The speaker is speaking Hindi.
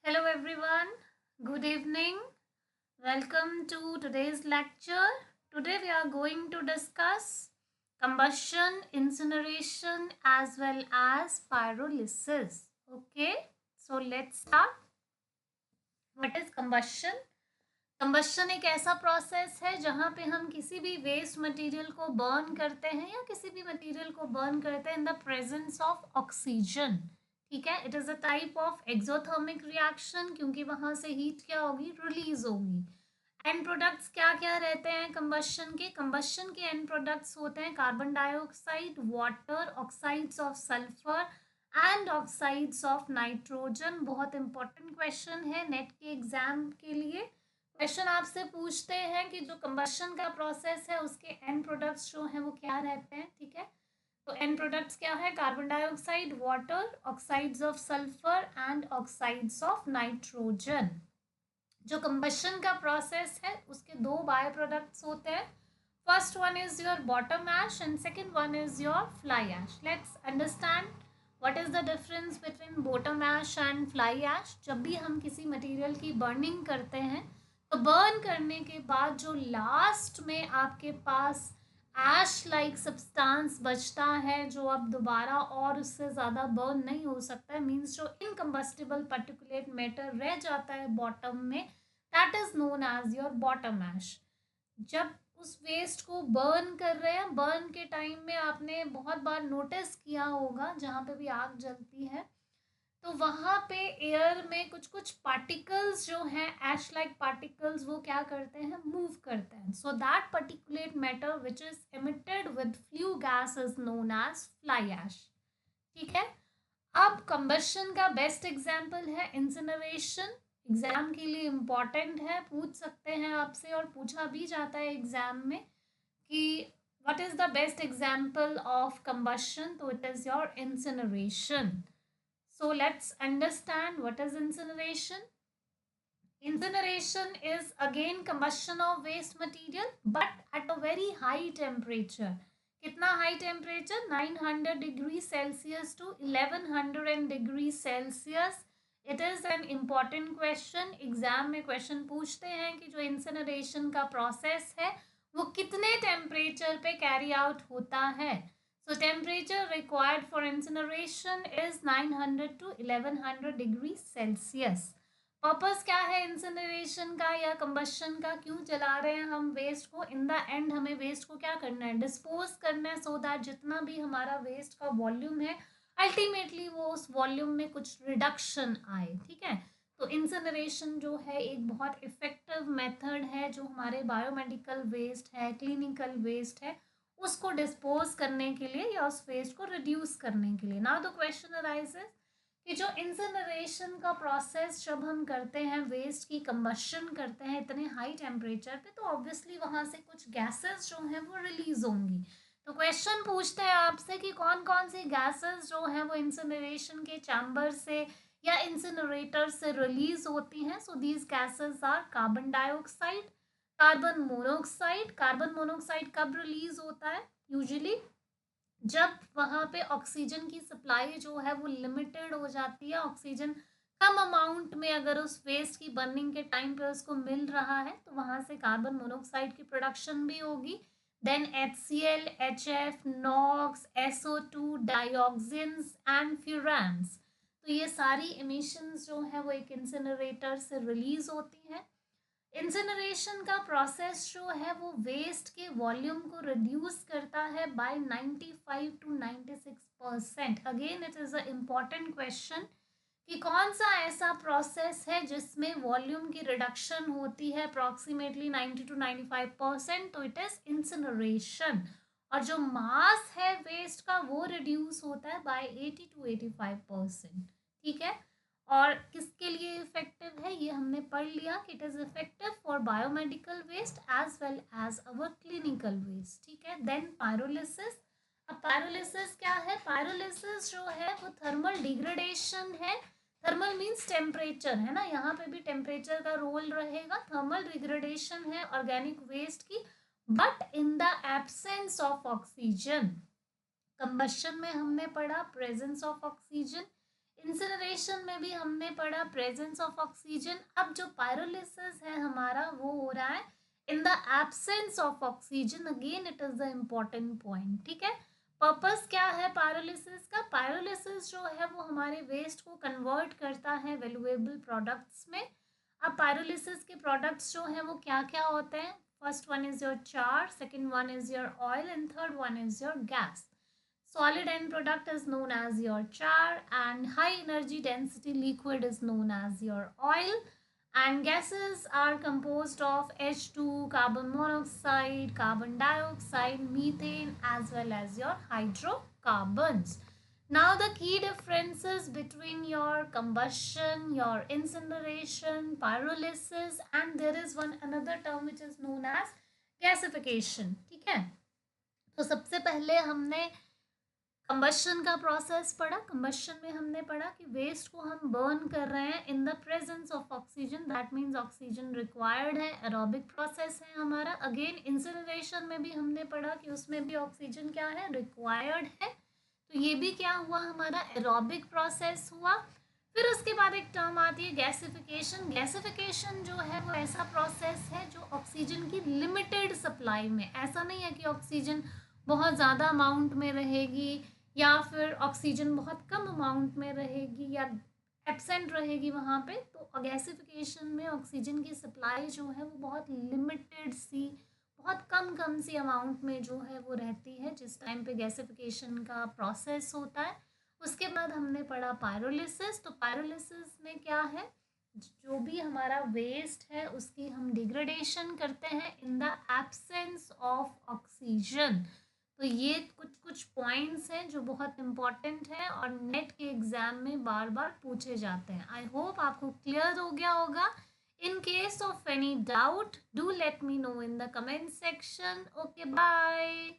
Hello everyone, good evening. Welcome to today's lecture. Today we are going to discuss combustion, incineration as well as pyrolysis. Okay, so let's start. What is combustion? Combustion एक ऐसा प्रोसेस है जहाँ पे हम किसी भी वेस्ट मटेरियल को बर्न करते हैं या किसी भी मटेरियल को बर्न करते हैं in the presence of oxygen. ठीक है, it is a type of exothermic reaction क्योंकि वहाँ से हीट क्या होगी, रिलीज होगी। एंड प्रोडक्ट्स क्या क्या रहते हैं कंबस्शन के एंड प्रोडक्ट्स होते हैं carbon dioxide, water, oxides of sulphur and oxides of nitrogen. बहुत इंपॉर्टेंट क्वेश्चन है नेट के एग्जाम के लिए। क्वेश्चन आपसे पूछते हैं कि जो कंबशन का प्रोसेस है उसके एंड प्रोडक्ट्स जो हैं वो क्या रहते हैं। ठीक है, तो एंड प्रोडक्ट्स क्या है, carbon dioxide, water, oxides of sulphur and oxides of nitrogen. जो कंबशन का प्रोसेस है उसके दो बाय प्रोडक्ट्स होते हैं। First one is your bottom ash and second one is your fly ash. Let's understand what is the difference between bottom ash and fly ash. जब भी हम किसी मटेरियल की बर्निंग करते हैं तो बर्न करने के बाद जो लास्ट में आपके पास ऐश लाइक सब्सटेंस बचता है जो अब दोबारा और उससे ज़्यादा बर्न नहीं हो सकता है, मीन्स जो इनकम्बस्टिबल पर्टिकुलेट मैटर रह जाता है बॉटम में, that is known as your bottom ash. जब उस वेस्ट को बर्न कर रहे हैं, बर्न के टाइम में आपने बहुत बार नोटिस किया होगा जहाँ पे भी आग जलती है तो वहाँ पे एयर में कुछ कुछ पार्टिकल्स जो हैं ऐश लाइक पार्टिकल्स वो क्या करते हैं, मूव करते हैं। So that particulate matter which is emitted with flue gas is known as fly ash. ठीक है, अब कंबशन का बेस्ट एग्जाम्पल है इंसिनरेशन। एग्जाम के लिए इम्पॉर्टेंट है, पूछ सकते हैं आपसे और पूछा भी जाता है एग्जाम में कि what is the best example of combustion, तो it is your incineration. So let's understand what is incineration. Incineration is again combustion of waste material but at a very high temperature. कितना high temperature, 900 degree Celsius to 1100 degree Celsius. It is an important question, exam में क्वेश्चन पूछते हैं कि जो इंसिनरेशन का प्रोसेस है वो कितने टेम्परेचर पे कैरी आउट होता है। So temperature required for incineration is 900 to 1100 degree Celsius. Purpose क्या है इंसिनरेशन का या कंबशन का, क्यों जला रहे हैं हम वेस्ट को? इन द एंड हमें वेस्ट को क्या करना है, डिस्पोज करना है, सो दैट जितना भी हमारा वेस्ट का वॉल्यूम है अल्टीमेटली वो उस वॉल्यूम में कुछ रिडक्शन आए। ठीक है, तो इंसिनरेशन जो है एक बहुत इफेक्टिव मेथड है जो हमारे बायोमेडिकल वेस्ट है, क्लिनिकल वेस्ट है, उसको डिस्पोज करने के लिए या उस वेस्ट को रिड्यूस करने के लिए। नाउ द क्वेश्चन अराइजेस कि जो इंसिनरेशन का प्रोसेस जब हम करते हैं, वेस्ट की कंबशन करते हैं इतने हाई टेम्परेचर पे, तो ऑब्वियसली वहाँ से कुछ गैसेस जो हैं वो रिलीज होंगी। तो क्वेश्चन पूछते हैं आपसे कि कौन कौन सी गैसेस जो हैं वो इंसिनरेशन के चैम्बर से या इंसिनरेटर से रिलीज होती हैं। So these gases are carbon dioxide, carbon monoxide. Carbon monoxide कब रिलीज होता है, यूजुअली जब वहाँ पे ऑक्सीजन की सप्लाई जो है वो लिमिटेड हो जाती है, ऑक्सीजन कम अमाउंट में अगर उस वेस्ट की बर्निंग के टाइम पे उसको मिल रहा है तो वहाँ से कार्बन मोनोऑक्साइड की प्रोडक्शन भी होगी। Then HCl, HF, NOx, SO2, dioxins and furans. तो ये सारी इमिशंस जो है वो एक इंसिनरेटर से रिलीज होती हैं। इंसिनरेशन का प्रोसेस जो है वो वेस्ट के वॉल्यूम को रिड्यूस करता है by 95 to 96%। Again it is a important question कि कौन सा ऐसा प्रोसेस है जिसमें वॉल्यूम की रिडक्शन होती है अप्रॉक्सीमेटली 90 to 95%, तो इट इज़ इंसिनरेशन। और जो मास है वेस्ट का वो रिड्यूस होता है बाय 80 to 85%। ठीक है, और किसके लिए इफेक्टिव है ये हमने पढ़ लिया कि it is effective for biomedical waste as well as our clinical waste. ठीक है, देन पायरोलिसिस। अब पायरोलिसिस क्या है, पायरोलिसिस जो है वो थर्मल डिग्रेडेशन है। थर्मल मीन्स टेम्परेचर है ना, यहाँ पे भी टेम्परेचर का रोल रहेगा। थर्मल डिग्रेडेशन है ऑर्गेनिक वेस्ट की but in the absence of oxygen. Combustion में हमने पढ़ा प्रेजेंस ऑफ ऑक्सीजन, इंसिनरेशन में भी हमने पढ़ा प्रेजेंस ऑफ ऑक्सीजन। अब जो पायरोलिसिस है हमारा वो हो रहा है in the absence of oxygen. Again it is the important point, ठीक है। पर्पस क्या है पायरोलिसिस का? पायरोलिसिस जो है वो हमारे वेस्ट को कन्वर्ट करता है वैल्यूएबल प्रोडक्ट्स में। अब पायरोलिसिस के प्रोडक्ट्स जो हैं वो क्या क्या होते हैं? फर्स्ट वन इज योर चार, second one is your oil and third one is your gas. Solid end product is known as your char, and high energy density liquid is known as your oil. And gases are composed of H2, carbon monoxide, carbon dioxide, methane, as well as your hydrocarbons. Now the key differences between your combustion, your incineration, pyrolysis, and there is one another term which is known as gasification. ठीक है, तो सबसे पहले हमने कंबशन का प्रोसेस पढ़ा। कंबशन में हमने पढ़ा कि वेस्ट को हम बर्न कर रहे हैं in the presence of oxygen, that means oxygen required है, एरोबिक प्रोसेस है हमारा। अगेन इंसिनरेशन में भी हमने पढ़ा कि उसमें भी ऑक्सीजन क्या है, रिक्वायर्ड है, तो ये भी क्या हुआ हमारा, एरोबिक प्रोसेस हुआ। फिर उसके बाद एक टर्म आती है गैसिफिकेशन। गैसिफिकेशन जो है वो ऐसा प्रोसेस है जो ऑक्सीजन की लिमिटेड सप्लाई में, ऐसा नहीं है कि ऑक्सीजन बहुत ज़्यादा अमाउंट में रहेगी या फिर ऑक्सीजन बहुत कम अमाउंट में रहेगी या एब्सेंट रहेगी वहाँ पे, तो गैसिफिकेशन में ऑक्सीजन की सप्लाई जो है वो बहुत लिमिटेड सी, बहुत कम सी अमाउंट में जो है वो रहती है जिस टाइम पे गैसिफिकेशन का प्रोसेस होता है। उसके बाद हमने पढ़ा पायरोलिसिस। तो पायरोलिसिस में क्या है, जो भी हमारा वेस्ट है उसकी हम डिग्रेडेशन करते हैं in the absence of oxygen. तो ये कुछ पॉइंट्स हैं जो बहुत इम्पॉर्टेंट है और नेट के एग्जाम में बार बार पूछे जाते हैं। आई होप आपको क्लियर हो गया होगा। In case of any doubt do let me know in the comment section. Okay, bye.